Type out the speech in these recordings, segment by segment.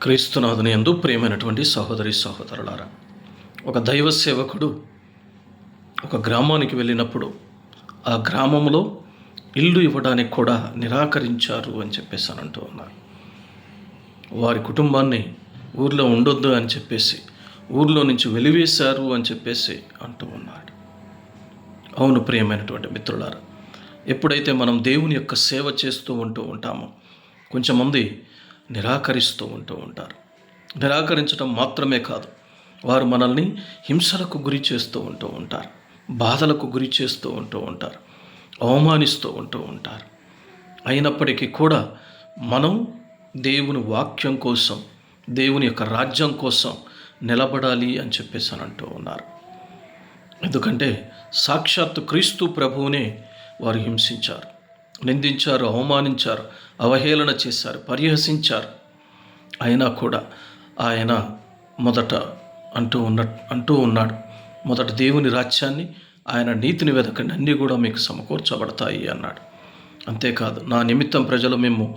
క్రీస్తునాథుని యందు ప్రియమైనటువంటి సహోదరి సహోదరులారా, ఒక దైవ సేవకుడు ఒక గ్రామానికి వెళ్ళినప్పుడు ఆ గ్రామంలో ఇల్లు ఇవ్వడానికి కూడా నిరాకరించారు అని చెప్పేసి అని అంటూ ఉన్నారు. వారి కుటుంబాన్ని ఊర్లో ఉండొద్దు అని చెప్పేసి ఊర్లో నుంచి వెలివేశారు అని చెప్పేసి అంటూ ఉన్నాడు. అవును ప్రియమైనటువంటి మిత్రులారా, ఎప్పుడైతే మనం దేవుని యొక్క సేవ చేస్తూ ఉంటామో కొంచెంమంది నిరాకరిస్తూ ఉంటారు. నిరాకరించడం మాత్రమే కాదు, వారు మనల్ని హింసలకు గురి చేస్తూ ఉంటారు, బాధలకు గురి చేస్తూ ఉంటారు, అవమానిస్తూ ఉంటారు. అయినప్పటికీ కూడా మనం దేవుని వాక్యం కోసం, దేవుని యొక్క రాజ్యం కోసం నిలబడాలి అని చెప్పేసి అని అంటూ ఉన్నారు. ఎందుకంటే సాక్షాత్తు క్రీస్తు ప్రభువునే వారు హింసించారు, నిందించారు, అవమానించారు, అవహేళన చేశారు, పరిహసించారు. అయినా కూడా ఆయన మొదట అంటూ ఉన్నాడు, మొదట దేవుని రాజ్యాన్ని, ఆయన నీతిని వెతకండి, అన్నీ కూడా మీకు సమకూర్చబడతాయి అన్నాడు. అంతేకాదు, నా నిమిత్తం ప్రజలు మేము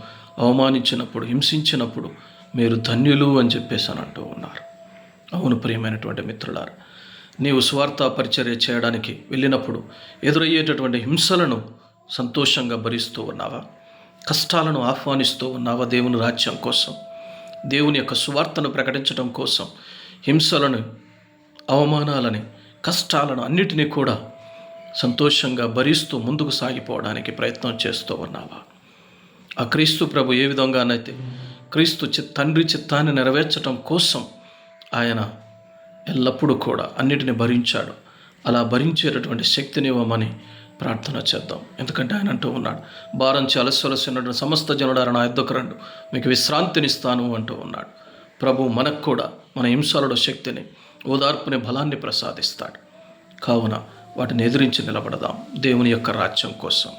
అవమానించినప్పుడు, హింసించినప్పుడు మీరు ధన్యులు అని చెప్పేసి అని అంటూ ఉన్నారు. అవును ప్రియమైనటువంటి మిత్రులారా, నీవు స్వార్థ పరిచర్య చేయడానికి వెళ్ళినప్పుడు ఎదురయ్యేటటువంటి హింసలను సంతోషంగా భరిస్తూ ఉన్నావా? కష్టాలను ఆహ్వానిస్తూ ఉన్నావా? దేవుని రాజ్యం కోసం, దేవుని యొక్క సువార్తను ప్రకటించడం కోసం హింసలను, అవమానాలని, కష్టాలను అన్నిటినీ కూడా సంతోషంగా భరిస్తూ ముందుకు సాగిపోవడానికి ప్రయత్నం చేస్తూ ఉన్నావా? ఆ క్రీస్తు ప్రభు ఏ విధంగానైతే క్రీస్తు తండ్రి చిత్తాన్ని నెరవేర్చడం కోసం ఆయన ఎల్లప్పుడూ కూడా అన్నిటిని భరించాడు, అలా భరించేటటువంటి శక్తినివ్వమని ప్రార్థన చేద్దాం. ఎందుకంటే ఆయన అంటూ ఉన్నాడు, భారంచి అలసలసిన సమస్త జనులారా నా యొద్దకు రండి, మీకు విశ్రాంతినిస్తాను అంటూ ఉన్నాడు. ప్రభు మనకు కూడా మన హింసలలో శక్తిని, ఓదార్పుని, బలాన్ని ప్రసాదిస్తాడు. కావున వాటిని ఎదిరించి నిలబడదాం దేవుని యొక్క రాజ్యం కోసం.